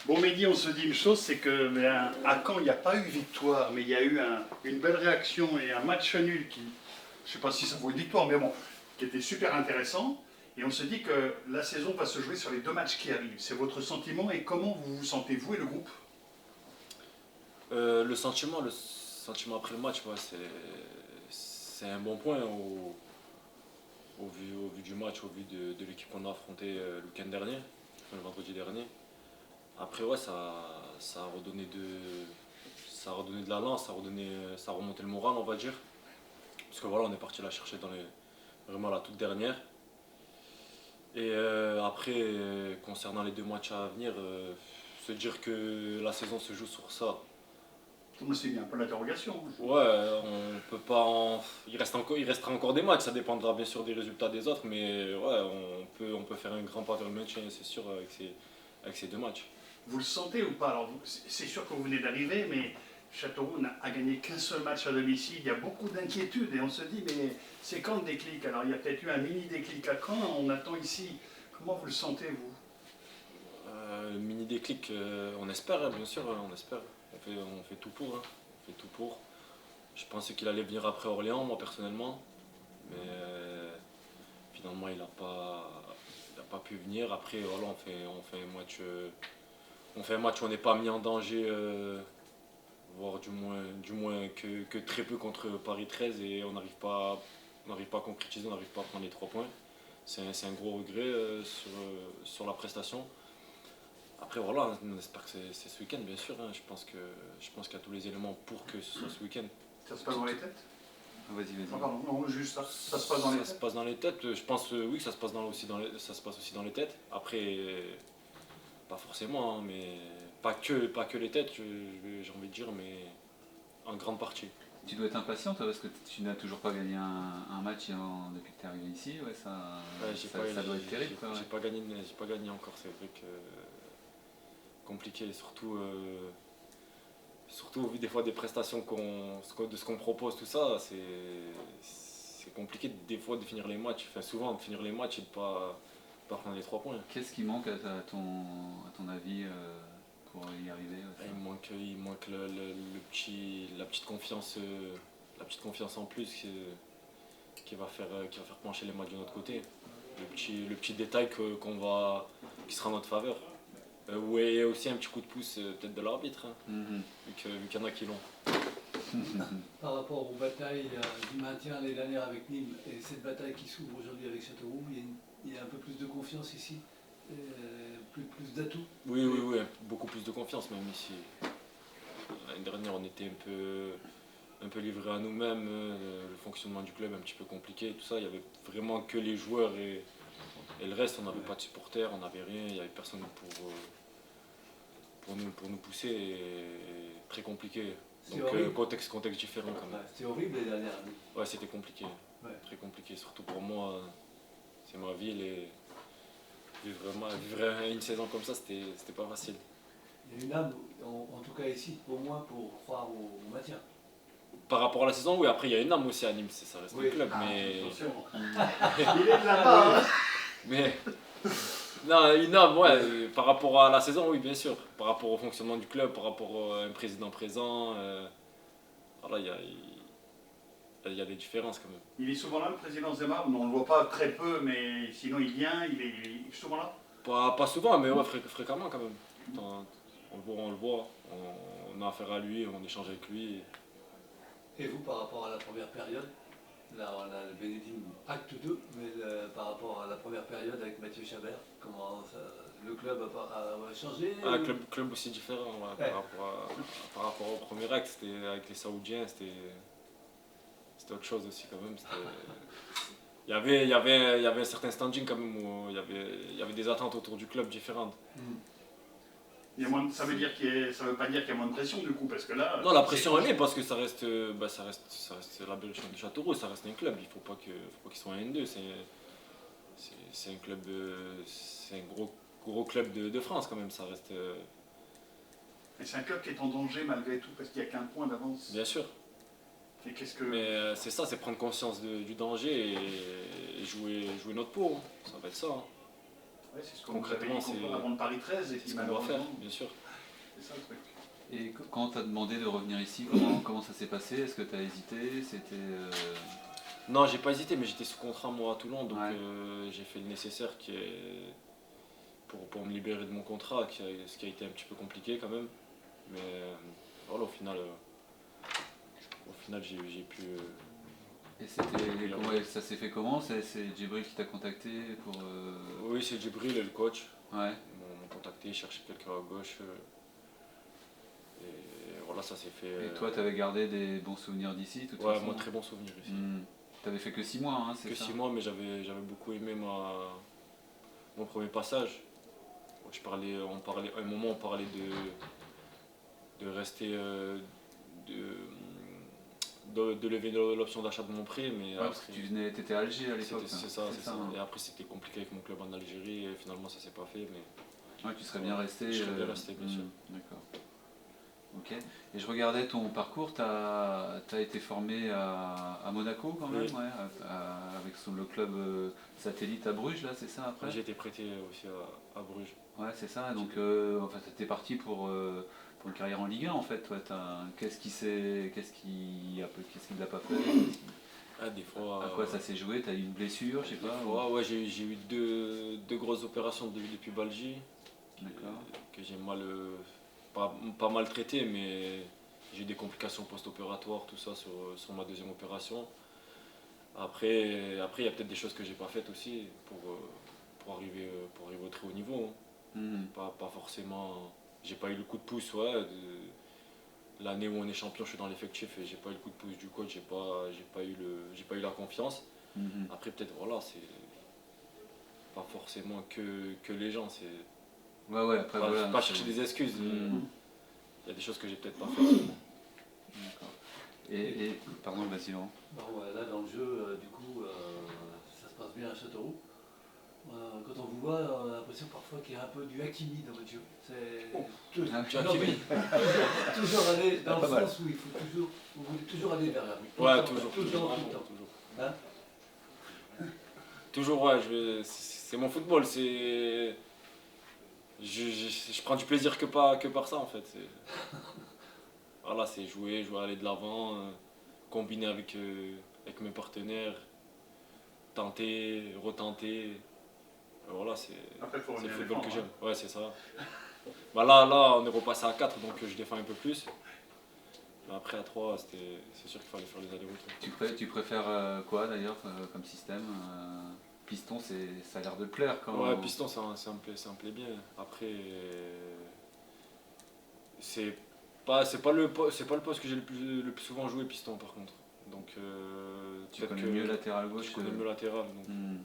Bon, Mehdi, on se dit une chose, c'est que à Caen, il n'y a pas eu victoire, mais il y a eu une belle réaction et un match nul qui, je ne sais pas si ça vaut une victoire, mais bon, qui était super intéressant. Et on se dit que la saison va se jouer sur les 2 matchs qui arrivent. C'est votre sentiment et comment vous vous sentez, vous et le groupe? Le sentiment après le match, ouais, c'est un bon point au vu du match, au vu de l'équipe qu'on a affrontée le week-end dernier, enfin, le vendredi dernier. Après, ouais, ça a redonné de l'allant, ça a remonté le moral, on va dire. Parce que voilà, on est parti la chercher vraiment la toute dernière. Et après, concernant les 2 matchs à venir, se dire que la saison se joue sur ça. Tout le monde s'est mis un peu l'interrogation. Ouais, on peut pas il restera encore des matchs, ça dépendra bien sûr des résultats des autres, mais ouais, on peut faire un grand pas vers le maintien, c'est sûr, avec ces 2 matchs. Vous le sentez ou pas? Alors, c'est sûr que vous venez d'arriver, mais Châteauroux n'a gagné qu'un seul match à domicile. Il y a beaucoup d'inquiétudes et on se dit, mais c'est quand le déclic? Alors, il y a peut-être eu un mini déclic à Caen, on attend ici. Comment vous le sentez, vous? Mini déclic, on espère, hein, bien sûr, hein, on espère. On fait tout pour, hein, on fait tout pour. Je pensais qu'il allait venir après Orléans, moi personnellement, mais finalement il a pas pu venir. Après, voilà, on fait un match où on n'est pas mis en danger, voire du moins que très peu contre Paris 13 et on n'arrive pas à concrétiser, on n'arrive pas à prendre les 3 points. C'est un gros regret sur la prestation. Après voilà, on espère que c'est ce week-end bien sûr, hein. Je pense qu'il y a tous les éléments pour que ce soit ce week-end. Ça se passe dans les têtes? Vas-y, Ah, vas-y. pardon, non, juste ça se passe dans les Ça se têtes? passe dans les têtes, je pense oui que ça se passe aussi dans les têtes. Après, pas forcément, hein, mais pas que les têtes, j'ai envie de dire, mais en grande partie. Tu dois être impatient, toi, parce que tu n'as toujours pas gagné un match depuis que tu es arrivé ici. Ouais, Ouais, ça doit être terrible, quoi. J'ai pas gagné encore, c'est vrai que compliqué, surtout au vu des fois des prestations de ce qu'on propose, tout ça, c'est compliqué des fois de finir les matchs, enfin souvent de finir les matchs et de pas prendre les 3 points. Qu'est-ce qui manque à ton avis pour y arriver, ça Il manque la petite confiance en plus qui va faire pencher les matchs de notre côté. Le petit détail qui sera en notre faveur. Ouais, et aussi un petit coup de pouce peut-être de l'arbitre, hein, Mhm. vu qu'il y en a qui l'ont. Par rapport aux batailles du maintien l'année dernière avec Nîmes et cette bataille qui s'ouvre aujourd'hui avec Châteauroux, il y a un peu plus de confiance ici, plus d'atouts. Oui, oui, oui, beaucoup plus de confiance même ici. L'année dernière, on était un peu livrés à nous-mêmes, le fonctionnement du club un petit peu compliqué, tout ça. Il y avait vraiment que les joueurs et le reste, on n'avait pas de supporters, on n'avait rien, il n'y avait personne pour nous pousser, et très compliqué. C'est Donc horrible. contexte différent quand même. C'était horrible les dernières années. Ouais, c'était compliqué, Ouais. très compliqué, surtout pour moi, c'est ma ville et vivre une saison comme ça, c'était pas facile. Il y a une âme, en tout cas ici, au moins pour croire au maintien. Par rapport à la saison, oui, après il y a une âme aussi à Nîmes, ça reste Oui. le club, Ah, mais... attention. Il est de là-bas, hein. Mais non, une âme, ouais, par rapport à la saison, oui, bien sûr. Par rapport au fonctionnement du club, par rapport à un président présent, voilà, il y a des différences quand même. Il est souvent là, le président Zemmour? Non, on ne le voit pas très peu, mais sinon il vient, il est souvent là. Pas souvent, mais ouais, fréquemment quand même. On le voit, on a affaire à lui, on échange avec lui. Et vous, par rapport à la première période, là on a le Bénédine acte 2, mais par rapport à la première période avec Mathieu Chabert, comment le club a changé Un club aussi différent, ouais, Ouais. par rapport au premier acte, c'était avec les Saoudiens, c'était autre chose aussi quand même. Il y avait un certain standing quand même, où il y avait des attentes autour du club différentes. Ça veut pas dire qu'il y a moins de pression du coup, parce que là. Non, la pression elle est parce que ça reste la Berrichonne de Châteauroux, ça reste un club, il faut pas qu'ils soient un N2, c'est un club, c'est un gros club de France quand même, ça reste, Mais c'est un club qui est en danger malgré tout, parce qu'il n'y a qu'un point d'avance. bien sûr. Et qu'est-ce que. Mais c'est ça, c'est prendre conscience du danger et jouer notre peau, hein. Ça va être ça, hein. Ouais, c'est ce qu'on nous avait Concrètement, dit c'est avant de Paris 13 et c'est qui ce qu'on doit faire, malheureusement, bien sûr. c'est ça le truc. Et quand on t'a demandé de revenir ici, comment ça s'est passé? Est-ce que tu as hésité? C'était. Non, j'ai pas hésité, mais j'étais sous contrat moi à Toulon, donc Ouais. j'ai fait le nécessaire pour me libérer de mon contrat, ce qui a été un petit peu compliqué quand même. Mais voilà, au final j'ai pu. Et ça s'est fait comment? C'est Djibril qui t'a contacté pour. Oui, c'est Djibril, le coach. Ouais. Ils m'ont contacté, cherché quelqu'un à gauche. Et voilà, ça s'est fait. Et toi, tu avais gardé des bons souvenirs d'ici, de toute Ouais, façon? moi très bon souvenir ici. T'avais fait que 6 mois, hein, c'est Que ça? 6 mois, mais j'avais beaucoup aimé mon premier passage. À un moment, on parlait de rester, de lever l'option d'achat de mon prêt, mais Ouais, parce que t'étais à Alger à l'époque. c'est hein. ça. hein. Et après, c'était compliqué avec mon club en Algérie, et finalement, ça s'est pas fait. Mais Ouais, tu serais bien resté. Je serais bien resté, bien sûr. D'accord. Ok. Et je regardais ton parcours, tu as été formé à Monaco quand même, Oui. ouais, avec le club satellite à Bruges, là, c'est ça après? J'ai été prêté aussi à Bruges. Ouais, c'est ça. Donc, enfin, t'es parti pour une carrière en Ligue 1 en fait. Toi, qu'est-ce qui ne l'a pas fait? Ah, des fois. À quoi ça s'est joué? T'as eu une blessure, je sais Des pas? fois, ouais, j'ai eu deux grosses opérations de pubalgie. D'accord. Que j'ai pas mal traité, mais j'ai eu des complications post-opératoires, tout ça sur ma deuxième opération. Après, il y a peut-être des choses que j'ai pas faites aussi pour arriver au très haut niveau. Mhm. Pas forcément. J'ai pas eu le coup de pouce, ouais. L'année où on est champion, je suis dans l'effectif et j'ai pas eu le coup de pouce du coach, j'ai pas eu la confiance. Mhm. Après, peut-être, voilà, c'est pas forcément que les gens, c'est Ouais, après voilà. pas chercher des excuses. Mhm. Il y a des choses que j'ai peut-être pas faites. D'accord. Pardon, vas-y, Laurent. Bon, là, dans le jeu, du coup, ça se passe bien à Châteauroux. Quand on vous voit, on a l'impression parfois qu'il y a un peu du Hakimi dans votre jeu. Ah, Tu as Non, mais toujours aller dans Pas le mal. sens où vous voulez toujours aller vers la but. Ouais, toujours. Tout le temps. Toujours. Hein? Toujours, ouais, c'est mon football, je prends du plaisir que par ça en fait. Voilà, c'est jouer, aller de l'avant, combiner avec mes partenaires, tenter, retenter. Voilà, c'est Après, il faut le revenir football que défendre, j'aime. Ouais, c'est ça. Bah là, on est repassé à 4, donc je défends un peu plus. Mais après, à 3, c'est sûr qu'il fallait faire les allers-retours. Tu préfères quoi d'ailleurs comme système? Piston, ça a l'air de te plaire quand. Ouais, piston, ça me plaît bien. Après, c'est pas le poste que j'ai le plus souvent joué, piston par contre. Donc, Tu peut-être connais que mieux latéral gauche je connais mieux latéral. Donc, Hmm.